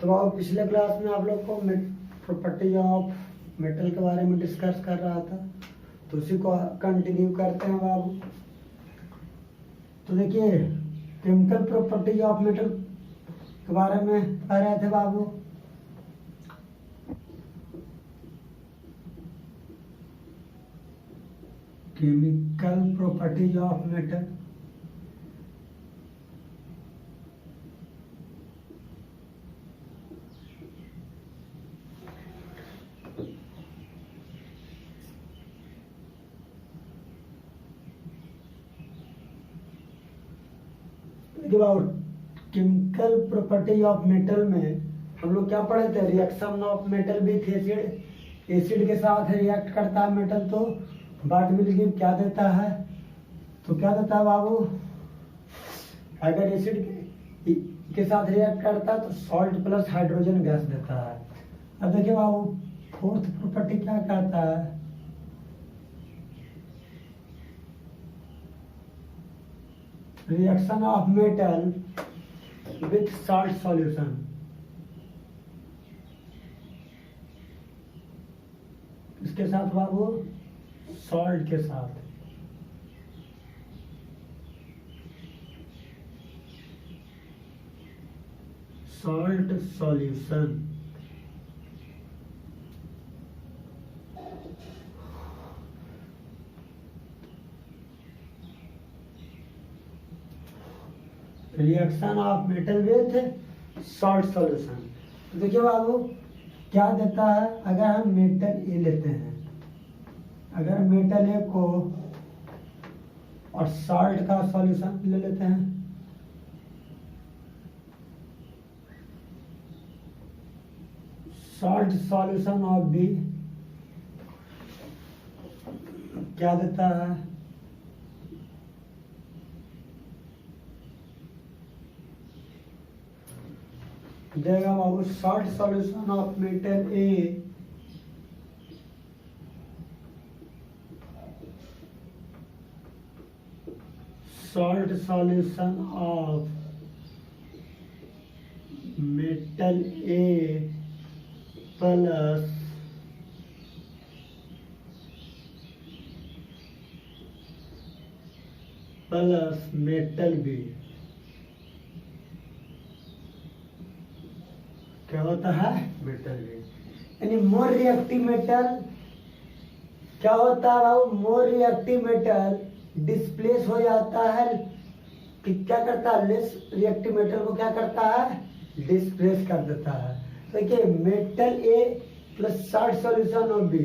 तो अब पिछले क्लास में आप लोग को प्रॉपर्टी ऑफ मेटल के बारे में डिस्कस कर रहा था, तो उसी को कंटिन्यू करते हैं बाबू। तो देखिए केमिकल प्रॉपर्टी ऑफ मेटल के बारे में कह रहे थे बाबू। Chemical properties of metal, chemical property of metal में हम लोग क्या पढ़े थे? Reaction of metal with acid, acid के साथ रिएक्ट करता है मेटल तो बार्टविल क्या देता है? तो क्या देता है बाबू? अगर एसिड के साथ रिएक्ट करता है तो सॉल्ट प्लस हाइड्रोजन गैस देता है। अब देखिए बाबू फोर्थ प्रॉपर्टी क्या कहता है? Reaction of metal with salt solution. इसके साथ बाबू सॉल्ट के साथ। Salt solution. Reaction of metal with salt solution. देखिए बाबू क्या देता है? अगर हम मेटल ए लेते हैं, अगर मेटल ए को और सॉल्ट का सॉल्यूशन ले लेते हैं, सॉल्ट सॉल्यूशन ऑफ बी क्या देता है? देगा बाबू salt solution of metal a salt solution of metal A plus metal B क्या होता है? Metal B. यानी मोर रिएक्टिव मेटल क्या होता है? मोर रिएक्टिव मेटल डिस्प्लेस हो जाता है कि क्या करता है? लेस रिएक्टिव मेटल को क्या करता है? डिस्प्लेस कर देता है। देखिए metal A plus salt solution of B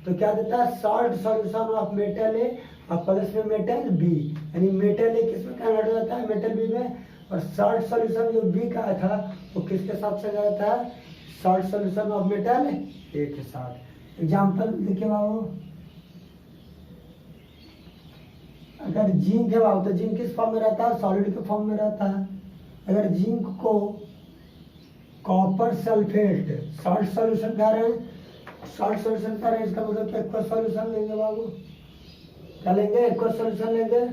तो क्या देता है? Salt solution of metal A और प्लस में मेटल बी। यानी मेटल ए किसमें कन्वर्ट हो जाता है? मेटल बी में। और सॉल्ट सॉल्यूशन जो बी का था वो किसके साथ चला जाता है? सॉल्ट सॉल्यूशन ऑफ मेटल ए के साथ। एग्जाम्पल देखिए बाबू, अगर जिंक है बाबू तो जिंक किस फॉर्म में रहता है? सॉलिड के फॉर्म में रहता है। अगर जिंक को कॉपर सल्फेट सॉल्ट सॉल्यूशन कर रहे हैं, सॉल्ट सॉल्यूशन कर रहे हैं, इसका मतलब एक्वस सॉल्यूशन लेंगे बाबू। क्या लेंगे? एक्वस सॉल्यूशन लेंगे।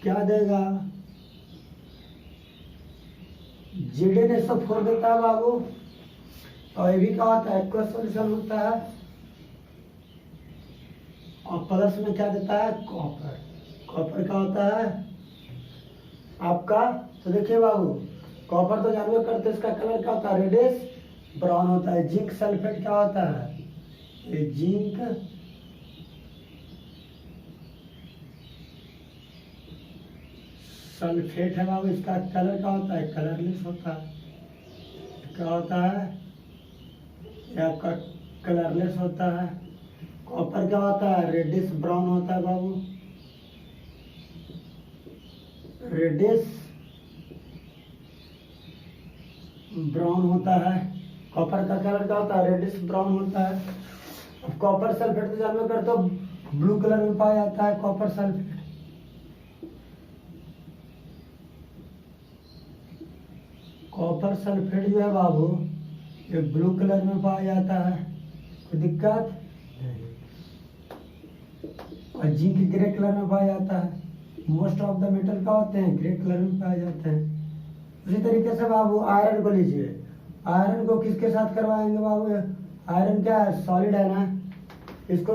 क्या देगा? ZnSO4 देता है बाबू। और ये भी क्या होता है? एक्वस सॉल्यूशन होता है। और प्लस में क्या देता है? कॉपर। कॉपर का होता है आपका, तो देखिए बाबू कॉपर तो जानवे करते हैं, इसका कलर क्या होता है? रेडिश ब्राउन होता है। जिंक सल्फेट क्या होता है? ये जिंक सल्फेट है बाबू, इसका कलर क्या होता है? कलरलेस होता है। क्या होता है? ये आपका कलरलेस होता है। कॉपर क्या होता है? रेडिश ब्राउन होता है बाबू। रेडिश ब्राउन होता है। कॉपर का कलर क्या होता है? रेडिश ब्राउन होता है। अब कॉपर सल्फेट तो जानवे करते हो ब्लू कलर में पाया जाता है। कॉपर सल्फेट कॉपर सल्फेट जो है बाबू ये ब्लू कलर में पाया जाता है। कोई दिक्कत नहीं। और जिंक ग्रे कलर में पाया जाता है। मोस्ट ऑफ द मेटल क्या होते हैं? ग्रे कलर में पाए जाते हैं। उसी तरीके से बाबू आयरन को लीजिए, आयरन को किसके साथ करवाएंगे बाबू? आयरन क्या है, सॉलिड है ना, इसको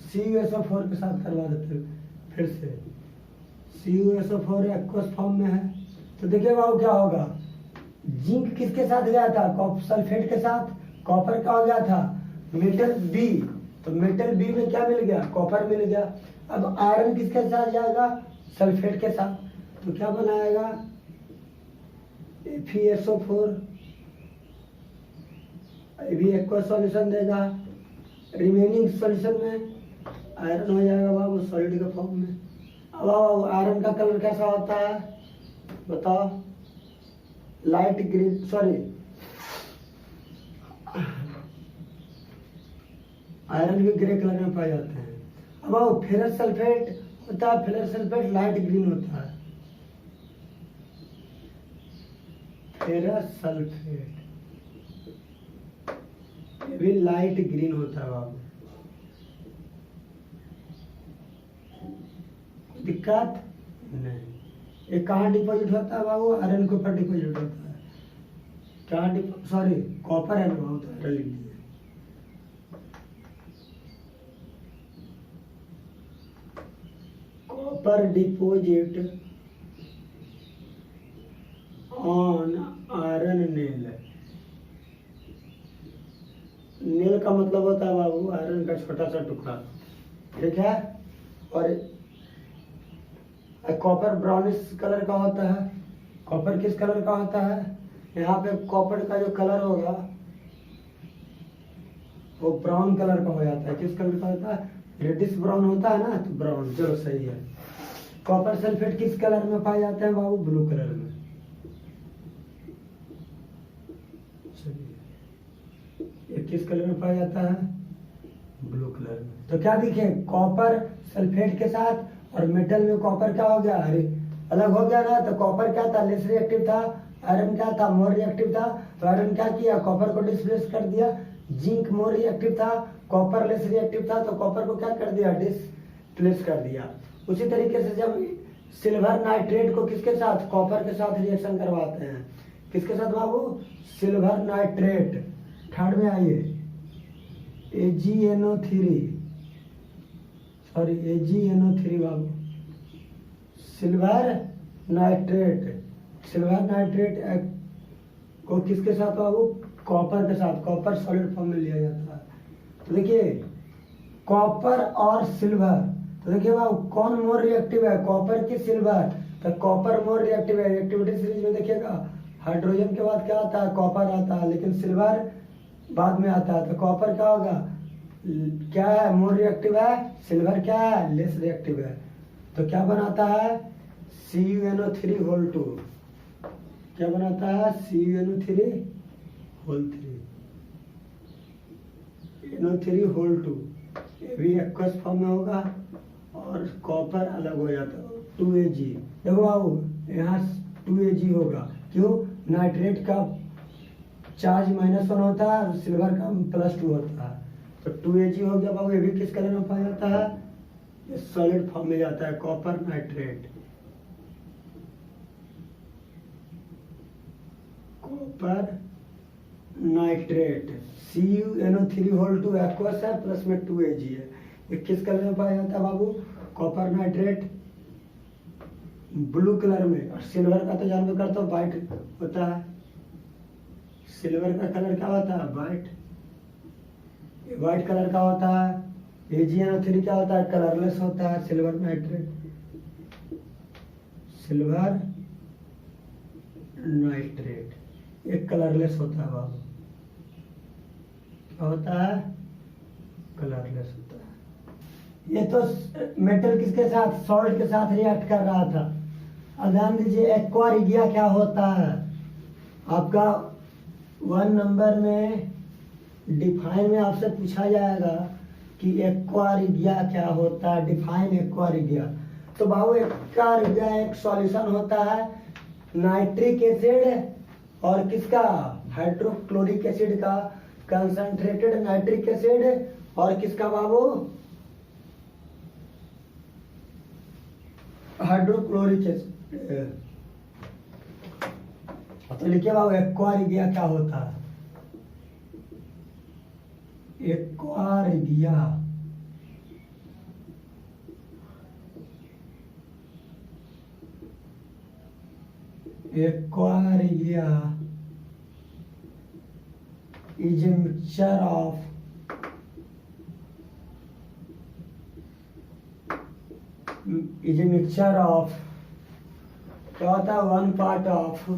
CuSO4 के साथ करवा देते हैं। फिर से CuSO4 एक्वस फॉर्म में है, तो देखिए बाबू क्या होगा, जिंक किसके साथ गया था, सल्फेट के साथ, कॉपर का हो गया था मेटल बी, तो मेटल बी में क्या मिल गया, कॉपर मिल गया। अब आयरन किसके साथ जाएगा, सल्फेट के साथ, तो क्या बनाएगा, FeSO4, ये भी एक्वा सॉल्यूशन देगा। रिमेनिंग सॉल्यूशन में आयरन हो जाएगा बाबू सॉलिड के फॉर्म में। अब आयरन का कलर कैसा होता है बताओ, लाइट ग्रीन, सॉरी आयरन भी ग्रे कलर में पाए जाते हैं। अब फेरस सल्फेट होता है, फेरस सल्फेट लाइट ग्रीन होता है, फेरस सल्फेट ये भी लाइट ग्रीन होता है बाबू। दिक्कत नहीं। ये कहाँ डिपॉजिट होता है बाबू, आयरन के ऊपर डिपॉजिट होता है। कहाँ, सॉरी कॉपर है ना बाबू, तो आयरन लिख दिए। Copper deposit on iron nail. Nail का मतलब होता है बाबू आयरन का छोटा सा टुकड़ा, ठीक है। और कॉपर ब्राउनिश कलर का होता है। कॉपर किस कलर का होता है, यहाँ पे कॉपर का जो कलर होगा वो ब्राउन कलर का हो जाता है। किस कलर का होता है, रेडिश ब्राउन होता है ना, तो ब्राउन, चलो सही है। कॉपर सल्फेट किस कलर में पाए जाते हैं बाबू, ब्लू कलर में। ये किस कलर में पाया जाता है, ब्लू कलर में। तो क्या दिखे, कॉपर सल्फेट के साथ और मेटल में कॉपर क्या हो गया, अरे अलग हो गया ना। तो कॉपर क्या था, लेस रिएक्टिव था, आयरन क्या था, मोर रिएक्टिव था। तो आयरन क्या किया, कॉपर को डिस्प्लेस कर दिया। जिंक मोर रिएक्टिव था, कॉपर लेस रिएक्टिव था, तो कॉपर को क्या कर दिया, डिस्प्लेस कर दिया। उसी तरीके से जब सिल्वर नाइट्रेट को किसके साथ, कॉपर के साथ रिएक्शन करवाते हैं, किसके साथ बाबू, सिल्वर नाइट्रेट। थर्ड में आइए, AgNO3, सॉरी AgNO3 बाबू, सिल्वर नाइट्रेट। सिल्वर नाइट्रेट को किसके साथ बाबू, कॉपर के साथ, कॉपर सॉलिड फॉर्म में लिया जाता है। तो देखिए कॉपर और सिल्वर, तो देखिए बाबू कौन मोर रिएक्टिव है, कॉपर की सिल्वर, तो कॉपर मोर रिएक्टिव है। रिएक्टिविटी सीरीज में देखिएगा हाइड्रोजन के बाद क्या आता है, कॉपर आता है, लेकिन सिल्वर बाद में आता है। तो कॉपर क्या होगा, क्या है, मोर रिएक्टिव है, सिल्वर क्या है, लेस रिएक्टिव है। तो क्या बनाता है, CuNO3 क्या बनाता है, CuNO3 NO3 ये भी एक्वस फॉर्म में होगा और कॉपर अलग हो जाता है, 2Ag। देखो बाबू यहाँ 2Ag होगा, क्यों, नाइट्रेट का चार्ज -1 होता है और सिल्वर का +2 होता है। तो 2Ag हो गया बाबू। ये भी किस कलर में पाया जाता है, ये सॉलिड फॉर्म में जाता है, copper nitrate. Copper nitrate CuNO3 aqueous है, प्लस में 2Ag है। ये किस कलर में पाया जाता है बाबू, कॉपर नाइट्रेट ब्लू कलर में। और सिल्वर का तो जानवर करता हूँ व्हाइट होता है। सिल्वर का कलर क्या होता है, व्हाइट, व्हाइट कलर का होता है। AgNO3 क्या होता है, कलरलेस होता है, सिल्वर नाइट्रेट, सिल्वर नाइट्रेट एक कलरलेस होता है बाबू। क्या होता है, कलरलेस होता है। ये तो मेटल किसके साथ, सॉल्ट के साथ रिएक्ट कर रहा था। अब ध्यान दीजिए एक्वा रिगिया क्या होता है, आपका 1 नंबर में डिफाइन में आपसे पूछा जाएगा कि एक्वा रिगिया क्या होता है, डिफाइन एक्वा रिगिया। तो बाबू एक्वा रिगिया एक सॉल्यूशन होता है नाइट्रिक एसिड और किसका, हाइड्रोक्लोरिक एसिड का, कंसंट्रेटेड नाइट्रिक एसिड और किसका बाबू, हाइड्रोक्लोरिक एसिड। तो लिखिए बाबू एक्वा रिगिया क्या होता है। एक्वारिया, एक्वारिया is a mixture of क्या होता है वन पार्ट ऑफ,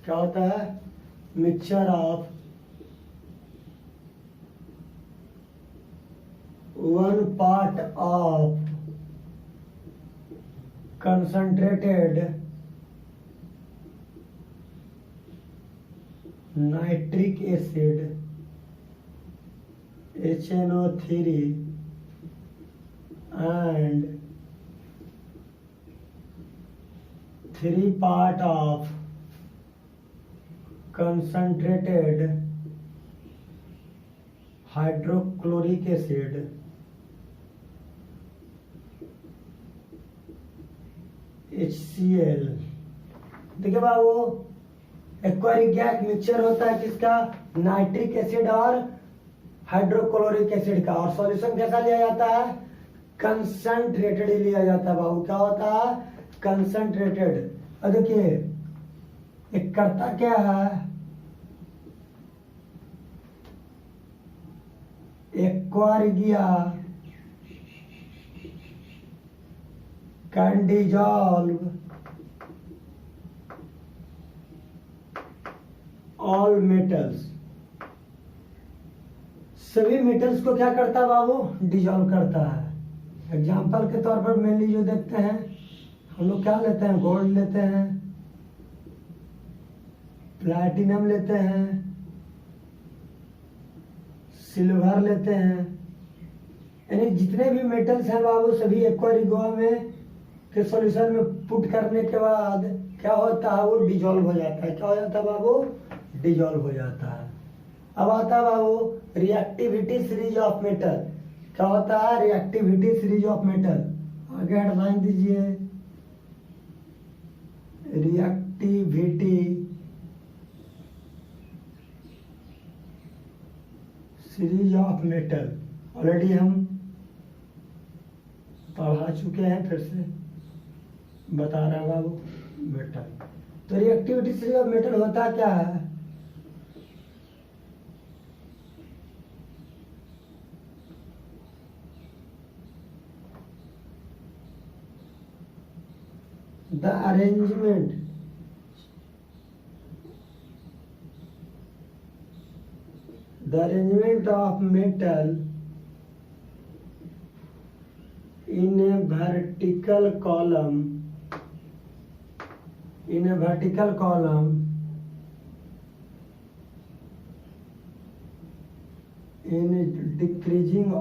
क्या होता है mixture of one part of concentrated nitric acid HNO3 and 3 part of concentrated hydrochloric acid HCl। देखिए बाबू एक्वारिक गैस मिक्सचर होता है किसका, नाइट्रिक एसिड और हाइड्रोक्लोरिक एसिड का, और सॉल्यूशन कैसा लिया जाता है, कंसंट्रेटेड लिया जाता है बाबू, क्या होता है कंसंट्रेटेड। और देखिए एक करता क्या है, एक्वारिया can dissolve all metals, सभी मेटल्स को क्या करता है बाबू, डिजॉल्व करता है। एग्जाम्पल के तौर पर मेनली जो देखते हैं हम लोग क्या लेते हैं, गोल्ड लेते हैं, प्लैटिनम लेते हैं, सिल्वर लेते हैं, यानी जितने भी मेटल्स हैं बाबू सभी एक्वारिया में के सॉल्यूशन में पुट करने के बाद क्या होता है, वो डिजॉल्व हो जाता है। क्या हो जाता है बाबू, डिजॉल्व हो जाता है। अब आता है बाबू रिएक्टिविटी सीरीज ऑफ मेटल, क्या होता है रिएक्टिविटी सीरीज ऑफ मेटल, आगे हेडलाइन दीजिए, reactivity series of metal, already हम पढ़ा चुके हैं, फिर से बता रहा है बाबू मेटल। तो रिएक्टिविटी सीरीज ऑफ मेटल होता क्या है, the arrangement of metal in a vertical column in decreasing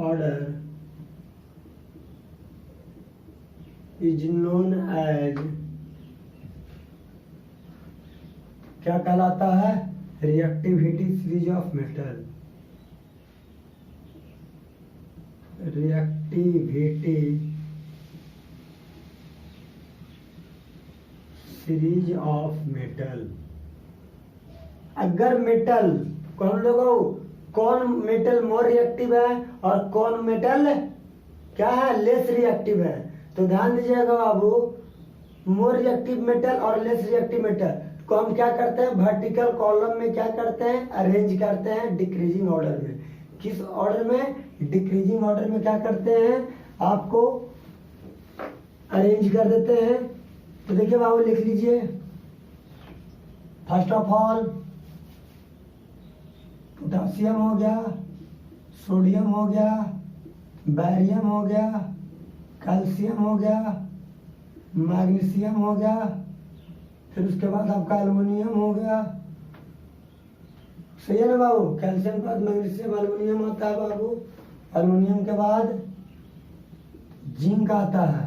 order is known as, क्या कहलाता है, reactivity series of metal, reactivity series of metal. अगर मेटल कौन लोगों, कौन मेटल मोर रिएक्टिव है और कौन मेटल क्या है, लेस रिएक्टिव है, तो ध्यान दीजिएगा बाबू, मोर रिएक्टिव मेटल और लेस रिएक्टिव मेटल को हम क्या करते हैं, वर्टिकल कॉलम में क्या करते हैं, अरेंज करते हैं डिक्रीजिंग ऑर्डर में। किस ऑर्डर में, डिक्रीजिंग ऑर्डर में क्या करते हैं, आपको अरेंज कर देते हैं। तो देखिए बाबू लिख लीजिए, फर्स्ट ऑफ ऑल पोटासियम हो गया, सोडियम हो गया, बैरियम हो गया, कैल्शियम हो गया, मैग्नीशियम हो गया, फिर उसके बाद आपका एल्युमिनियम हो गया, सही है ना बाबू, कैल्शियम के बाद मैग्नीशियम एल्युमिनियम आता है बाबू, एल्युमिनियम के बाद जिंक आता है,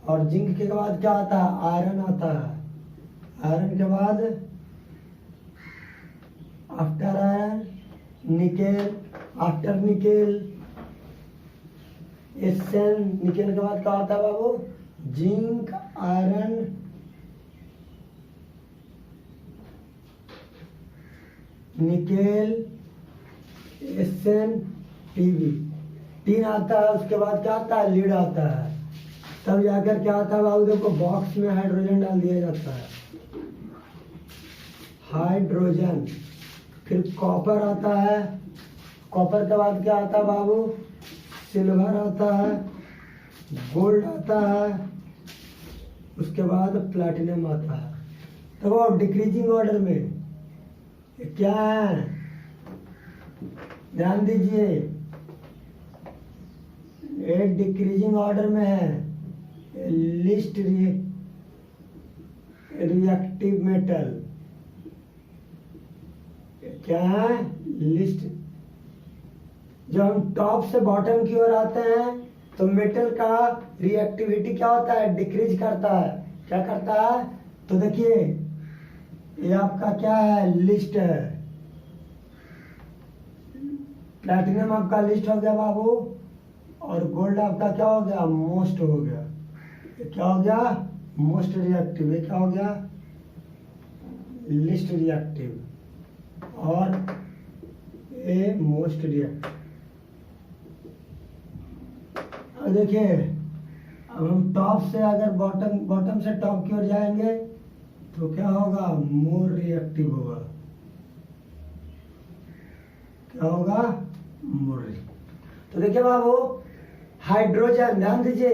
और जिंक के बाद क्या आता है, आयरन आता है, आयरन के बाद after iron nickel, after nickel SN, nickel के बाद क्या आता है बाबू, zinc, iron, nickel, SN, TV. Tin आता है, उसके बाद क्या आता है, लीड आता है, तब जाकर क्या आता है बाबू, देखो बॉक्स में हाइड्रोजन डाल दिया जाता है, हाइड्रोजन। फिर कॉपर आता है, कॉपर के बाद क्या आता है बाबू, सिल्वर आता है, गोल्ड आता है, उसके बाद प्लैटिनम आता है। तो वो डिक्रीजिंग ऑर्डर में ये क्या है, ध्यान दीजिए, ये डिक्रीजिंग ऑर्डर में है। लिस्ट रिएक्टिव मेटल क्या है, लिस्ट। जब हम टॉप से बॉटम की ओर आते हैं तो मेटल का रिएक्टिविटी क्या होता है, डिक्रीज करता है। क्या करता है, तो देखिए ये आपका क्या है, लिस्ट है। प्लैटिनम आपका लिस्ट हो गया बाबू, और गोल्ड आपका क्या हो गया, मोस्ट हो गया। ये क्या हो गया, मोस्ट रिएक्टिव। ये क्या हो गया, लिस्ट रिएक्टिव, और ए मोस्ट रिएक्टिव। अब देखिए, अब हम टॉप से अगर बॉटम से टॉप की ओर जाएंगे तो क्या होगा, मोर रिएक्टिव होगा। क्या होगा, मोर रिएक्टिव। तो देखिए बाबू, हाइड्रोजन, ध्यान दीजिए,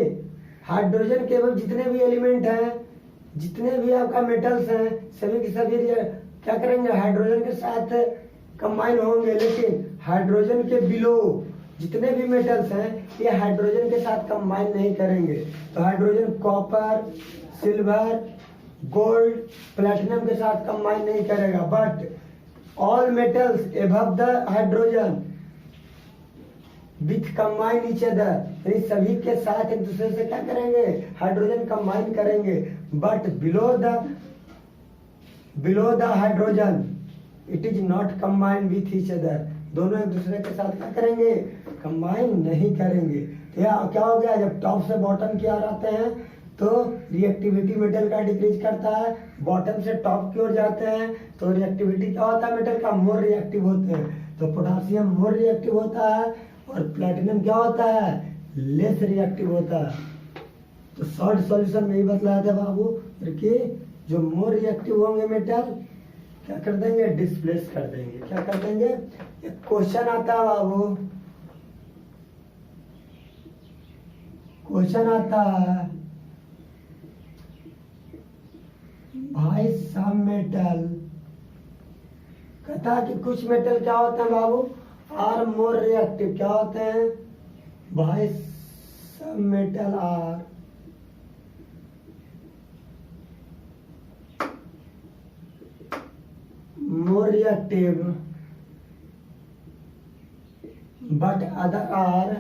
हाइड्रोजन केवल जितने भी एलिमेंट हैं, जितने भी आपका मेटल्स हैं, सभी के सभी क्या करेंगे, हाइड्रोजन के साथ कंबाइन होंगे। लेकिन हाइड्रोजन के बिलो जितने भी मेटल्स हैं ये हाइड्रोजन के साथ कंबाइन नहीं करेंगे। तो hydrogen copper, silver, gold, platinum के साथ कंबाइन नहीं करेगा। But all metals above the hydrogen with combine each other, यानी सभी के साथ एक दूसरे से क्या करेंगे, हाइड्रोजन कंबाइन करेंगे। But below the hydrogen it is not combine with each other, दोनों एक दूसरे के साथ क्या करेंगे, कंबाइन नहीं करेंगे। तो क्या हो गया, जब टॉप से बॉटम की ओर आते हैं तो रिएक्टिविटी मेटल का डिक्रीज करता है, बॉटम से टॉप की ओर जाते हैं तो रिएक्टिविटी क्या होता है, मेटल का मोर रिएक्टिव होते हैं। तो पोटासियम मोर रिएक्टिव होता है और प्लैटिनम क्या होता है, लेस रिएक्टिव होता है। तो शॉर्ट सॉल्यूशन में ही बतलाया था बाबू कि जो मोर रिएक्टिव होंगे मेटल क्या कर देंगे, डिस्प्लेस कर देंगे। क्या कर देंगे, एक क्वेश्चन आता है बाबू, क्वेश्चन आता है, भाई सम मेटल, कहता है कि कुछ मेटल क्या होते हैं बाबू, आर मोर रिएक्टिव। क्या होते हैं भाई, some metal are more reactive but other are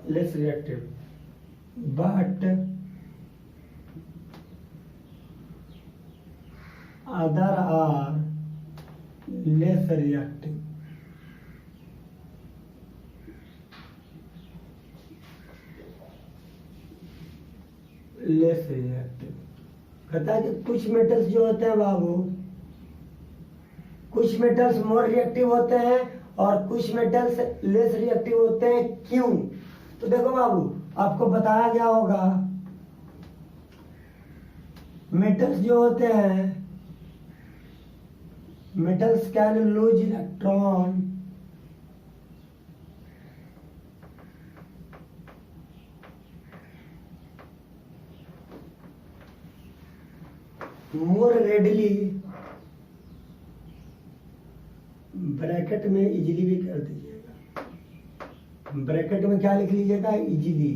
less reactive, but other are less reactive। Less reactive कहता है कि कुछ मेटल्स जो होते हैं बाबू, कुछ मेटल्स मोर रिएक्टिव होते हैं और कुछ मेटल्स लेस रिएक्टिव होते हैं। क्यों, तो देखो बाबू, आपको बताया गया होगा मेटल्स जो होते हैं, metals can lose electron more readily, bracket में इजीली भी कर दीजिएगा, ब्रैकेट में क्या लिख लीजिएगा, इजीली।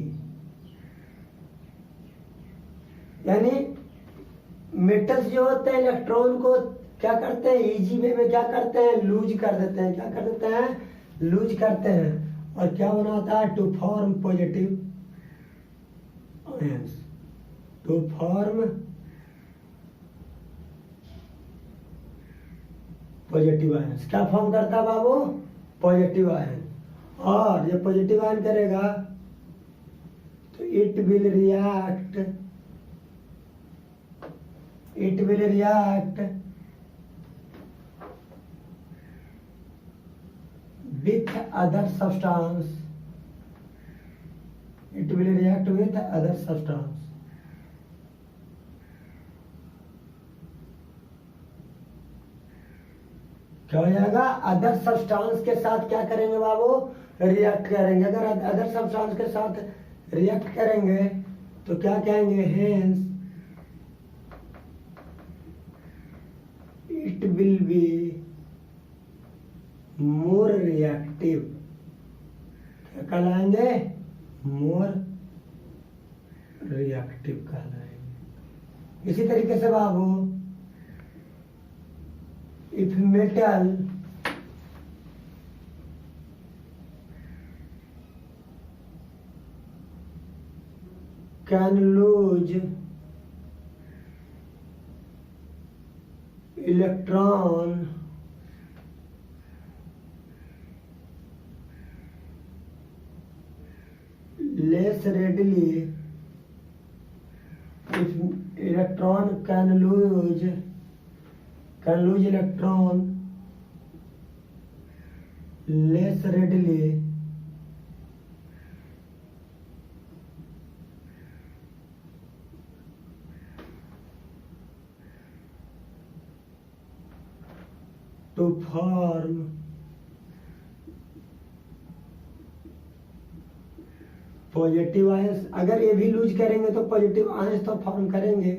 यानी मेटल्स जो होते हैं इलेक्ट्रॉन को क्या करते हैं, इजी वे में क्या करते हैं, लूज कर देते हैं। क्या कर देते हैं, लूज करते हैं। और क्या बनाता है, to form positive ions, to form positive ion. क्या फॉर्म करता है बाबू, पॉजिटिव आयन। और ये पॉजिटिव आयन करेगा तो it will react with other substance, it will react with other substance. क्या हो जाएगा? अदर सब्सटेंस के साथ क्या करेंगे बाबू? रिएक्ट करेंगे। अगर अदर सब्सटेंस के साथ रिएक्ट करेंगे तो क्या कहेंगे? Hence it will be more reactive. क्या कहलाएंगे? मोर रिएक्टिव कहलाएंगे। इसी तरीके से बाबू, if metal can lose electron less readily, if electron can lose electron less readily to form positive ions. अगर ये भी लूज करेंगे तो पॉजिटिव आयंस तो फॉर्म करेंगे।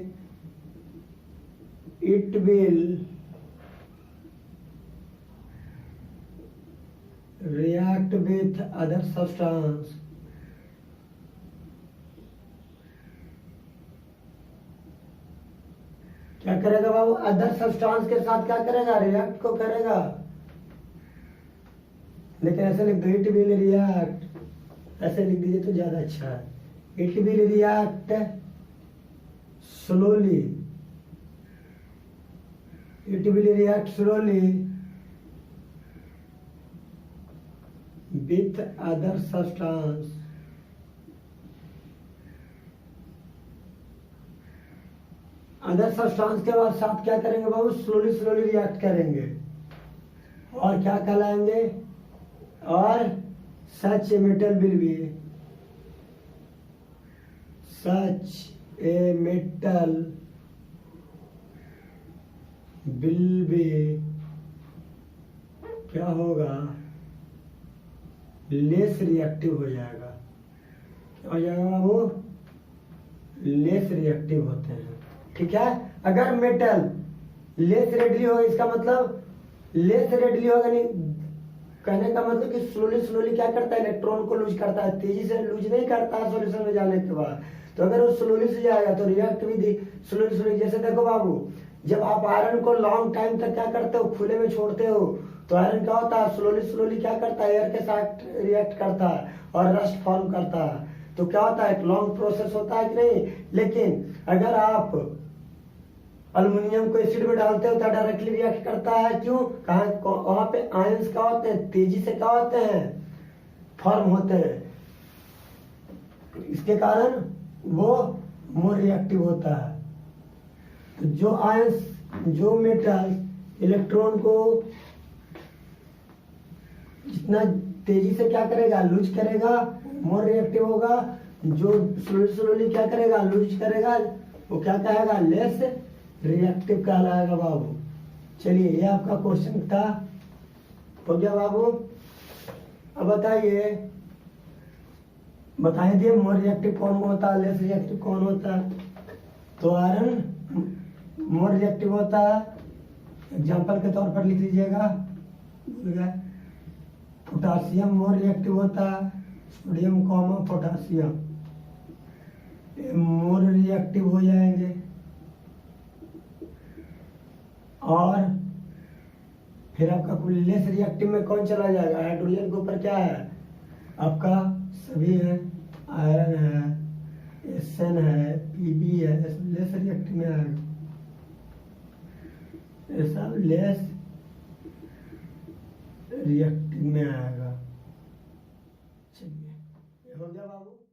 It will react with other substance क्या करेगा बाबू? अदर सब्सटेंस के साथ क्या करेगा? रिएक्ट को करेगा। लेकिन ऐसे लिख दो, इट विल रिएक्ट, ऐसे लिख दीजिए तो ज्यादा अच्छा है। It will react slowly, it will react slowly with other substance other substance के बाद साथ क्या करेंगे बाबू? स्लोली स्लोली रिएक्ट करेंगे। और क्या कहलाएंगे? और such a metal will be, such a metal will be क्या होगा? लेस रिएक्टिव हो जाएगा। क्या हो जाएगा बाबू? लेस रिएक्टिव होते हैं। ठीक है। अगर मेटल लेस रेडली होगा, इसका मतलब लेस रेडली होगा, नहीं कहने का मतलब कि स्लोली स्लोली क्या करता है? इलेक्ट्रॉन को लूज करता है, तेजी से लूज नहीं करता है सॉल्यूशन में जाने के बाद। तो अगर वो स्लोली से जाएगा तो रिएक्ट भी स्लोली स्लोली। जैसे देखो बाबू, जब आप आयरन को लॉन्ग टाइम तक क्या करते हो? खुले में छोड़ते हो तो आयरन क्या होता है? स्लोली स्लोली क्या करता है? एयर के साथ रिएक्ट करता है और रस्ट फॉर्म करता है। तो क्या होता है? एक लॉन्ग प्रोसेस होता है कि नहीं? लेकिन अगर आप अल्युमिनियम को एसिड में डालते हो तो डायरेक्टली रिएक्ट करता है। क्यों? कहा वहां पे आयंस क्या होते हैं? तेजी से क्या होते हैं? फॉर्म होते हैं। इसके कारण वो मोर रिएक्टिव होता है। तो जो आयंस, जो मेटल इलेक्ट्रॉन को जितना तेजी से क्या करेगा? लूज करेगा, मोर रिएक्टिव होगा। जो स्लोली स्लोली क्या करेगा? लूज करेगा, वो क्या कहेगा? लेस रिएक्टिव कहलाएगा बाबू। चलिए, ये आपका क्वेश्चन था, हो गया बाबू। अब बताइए, बताइए दिए मोर रिएक्टिव कौन होता है, लेस रिएक्टिव कौन होता है? तो आयरन मोर रिएक्टिव होता है। एग्जाम्पल के तौर पर लिख लीजिएगा, भूल गए। पोटासियम मोर रिएक्टिव होता है, sodium comma potassium more reactive हो जाएंगे। और फिर आपका लेस रिएक्टिव में कौन चला जाएगा? हाइड्रोजन के ऊपर क्या है आपका? सभी है, आयरन है, एसएन है, पीबी है, लेस रिएक्टिव में आएगा। ऐसा लेस रिएक्टिव में आएगा। चलिए, ये हो गया बाबू।